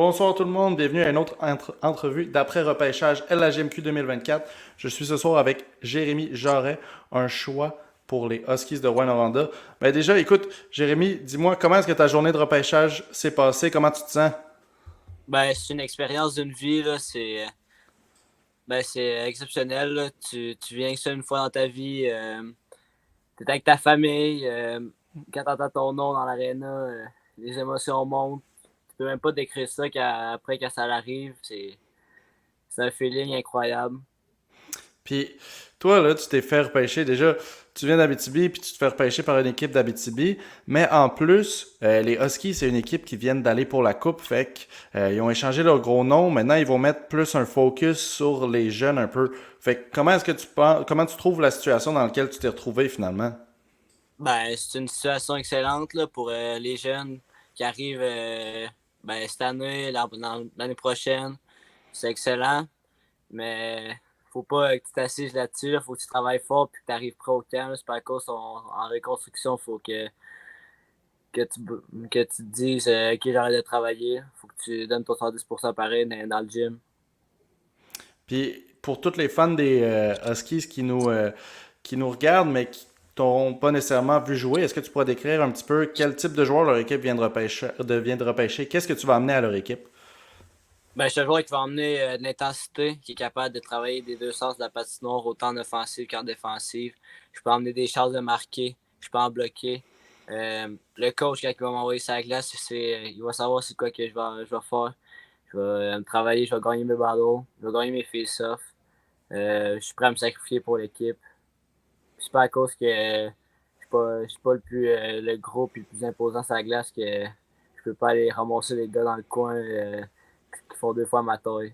Bonsoir tout le monde, bienvenue à une autre entrevue d'après-repêchage LHMQ 2024. Je suis ce soir avec Jérémy Jarret, un choix pour les Huskies de Rwanda. Ben déjà, écoute, Jérémy, dis-moi, comment est-ce que ta journée de repêchage s'est passée? Comment tu te sens? C'est une expérience d'une vie, là. C'est exceptionnel, là. Tu viens que ça une fois dans ta vie. T'es avec ta famille. Quand t'entends ton nom dans l'aréna, les émotions montent. Tu peux même pas décrire ça après quand ça arrive. C'est un feeling incroyable. Puis toi, là, tu t'es fait repêcher. Déjà, tu viens d'Abitibi, puis tu te fais repêcher par une équipe d'Abitibi. Mais en plus, les Huskies, c'est une équipe qui vient d'aller pour la coupe. Fait ils ont échangé leur gros nom. Maintenant, ils vont mettre plus un focus sur les jeunes un peu. Fait que comment est-ce que tu penses, comment tu trouves la situation dans laquelle tu t'es retrouvé finalement? C'est une situation excellente là, pour les jeunes qui arrivent cette année, l'année prochaine. C'est excellent. Mais faut pas que tu t'assises là-dessus. Là. Faut que tu travailles fort et que tu arrives prêt au camp. Là. C'est pas à cause en reconstruction. Faut que, tu, que tu te dises OK, j'arrête de travailler. Faut que tu donnes ton 110% pareil dans le gym. Puis pour tous les fans des Huskies qui nous regardent, mais qui t'ont pas nécessairement vu jouer, est-ce que tu pourrais décrire un petit peu quel type de joueur leur équipe vient de repêcher? Qu'est-ce que tu vas amener à leur équipe? Je suis un joueur qui va emmener de l'intensité, qui est capable de travailler des deux sens de la patinoire, autant en offensive qu'en défensive. Je peux emmener des chances de marquer, je peux en bloquer. Le coach, quand il va m'envoyer sa glace, il va savoir c'est quoi que je vais faire. Je vais travailler, je vais gagner mes ballons, je vais gagner mes face-offs. Je suis prêt à me sacrifier pour l'équipe. C'est pas à cause que je suis pas le gros et le plus imposant sur la glace que je peux pas aller ramasser les gars dans le coin qui font deux fois ma taille.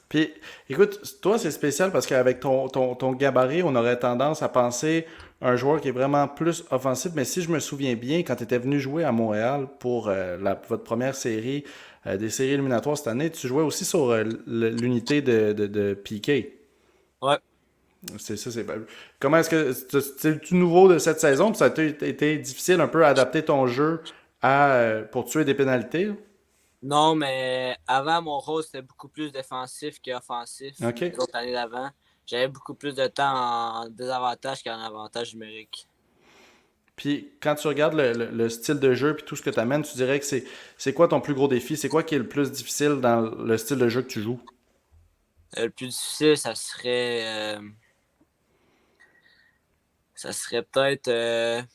Puis, écoute, toi, c'est spécial parce qu'avec ton gabarit, on aurait tendance à penser un joueur qui est vraiment plus offensif. Mais si je me souviens bien, quand tu étais venu jouer à Montréal pour votre première série, des séries éliminatoires cette année, tu jouais aussi sur l'unité de Piqué. Ouais. C'est ça, c'est comment est-ce que c'est tout nouveau de cette saison, puis ça a été difficile un peu à adapter ton jeu pour tuer des pénalités? Non, mais avant, mon rôle, c'était beaucoup plus défensif qu'offensif. OK. Les autres années d'avant, j'avais beaucoup plus de temps en désavantage qu'en avantage numérique. Puis quand tu regardes le style de jeu puis tout ce que tu amènes, tu dirais que c'est quoi ton plus gros défi? C'est quoi qui est le plus difficile dans le style de jeu que tu joues? Le plus difficile, ça serait peut-être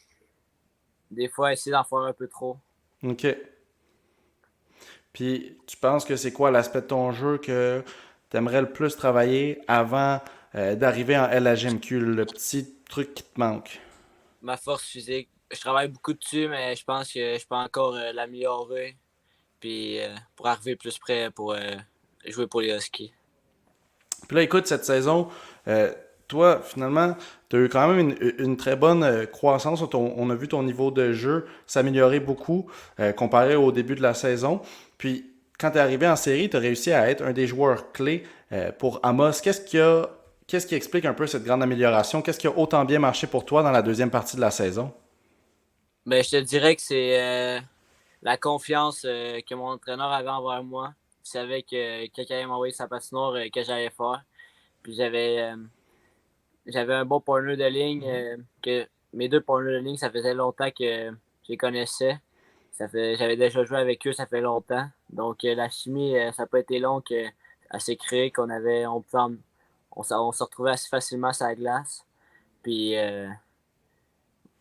des fois essayer d'en faire un peu trop. OK. Puis tu penses que c'est quoi l'aspect de ton jeu que tu aimerais le plus travailler avant d'arriver en LHMQ, le petit truc qui te manque? Ma force physique, je travaille beaucoup dessus, mais je pense que je peux encore l'améliorer. Puis pour arriver plus près pour jouer pour les Huskies. Puis là, écoute, cette saison, euh, toi, finalement, tu as eu quand même une très bonne croissance. On a vu ton niveau de jeu s'améliorer beaucoup comparé au début de la saison. Puis, quand tu es arrivé en série, tu as réussi à être un des joueurs clés pour Amos. Qu'est-ce qui explique un peu cette grande amélioration? Qu'est-ce qui a autant bien marché pour toi dans la deuxième partie de la saison? Je te dirais que c'est la confiance que mon entraîneur avait envers moi. Il savait que quand il allait m'envoyer sa patinoire, que j'allais faire. Puis j'avais un bon partner de ligne. Que mes deux partners de ligne, ça faisait longtemps que je les connaissais. J'avais déjà joué avec eux, ça fait longtemps. Donc la chimie, ça n'a pas été long à s'est créée, on se retrouvait assez facilement sur la glace. Puis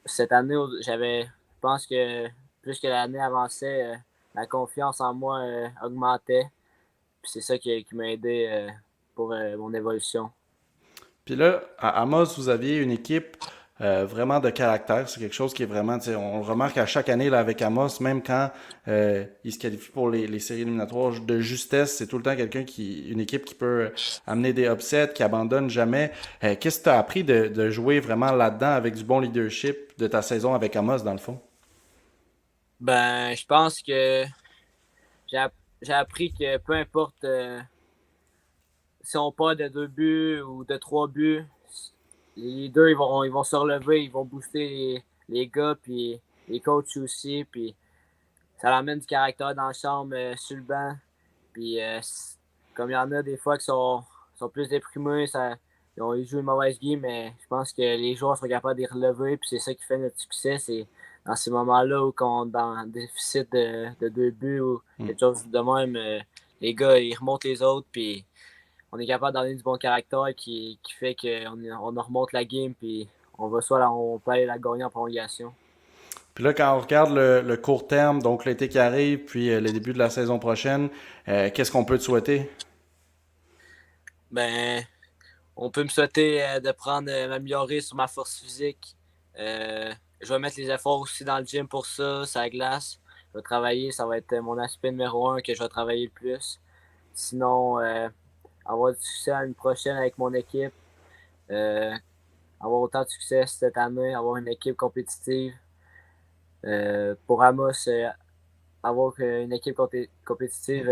cette année, je pense que plus que l'année avançait, la confiance en moi augmentait. Puis c'est ça qui m'a aidé pour mon évolution. Puis là, à Amos, vous aviez une équipe vraiment de caractère. C'est quelque chose qui est vraiment, tu sais, on le remarque à chaque année là, avec Amos, même quand il se qualifie pour les séries éliminatoires de justesse, c'est tout le temps une équipe qui peut amener des upsets, qui abandonne jamais. Qu'est-ce que tu as appris de jouer vraiment là-dedans avec du bon leadership de ta saison avec Amos, dans le fond? Je pense que j'ai appris que peu importe si on part de deux buts ou de trois buts, les deux ils vont se relever, ils vont booster les gars, puis les coachs aussi. Puis ça l'amène du caractère dans la chambre, sur le banc. Puis, comme il y en a des fois qui sont plus déprimés, ils jouent une mauvaise game, mais je pense que les joueurs sont capables de les relever. Puis c'est ça qui fait notre succès. C'est dans ces moments-là où on est dans un déficit de 2 buts ou quelque chose de même, les gars, ils remontent les autres. Puis on est capable d'amener du bon caractère qui fait qu'on remonte la game. Puis on peut aller la gagner en prolongation. Puis là, quand on regarde le court terme, donc l'été qui arrive, puis le début de la saison prochaine, qu'est-ce qu'on peut te souhaiter? Ben, on peut me souhaiter de m'améliorer sur ma force physique. Je vais mettre les efforts aussi dans le gym pour ça, ça glace. Je vais travailler, ça va être mon aspect numéro un que je vais travailler le plus. Sinon, avoir du succès l'année prochaine avec mon équipe. Euh, Avoir autant de succès cette année, avoir une équipe compétitive. Pour Amos, avoir une équipe compétitive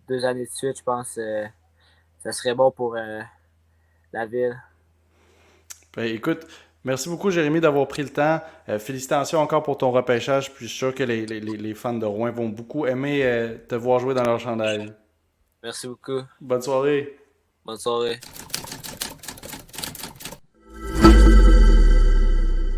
2 années de suite, je pense ça serait bon pour la ville. Ben, écoute, merci beaucoup, Jérémy, d'avoir pris le temps. Félicitations encore pour ton repêchage, puis je suis sûr que les fans de Rouen vont beaucoup aimer te voir jouer dans leur chandail. Merci beaucoup. Bonne soirée. Bonne soirée.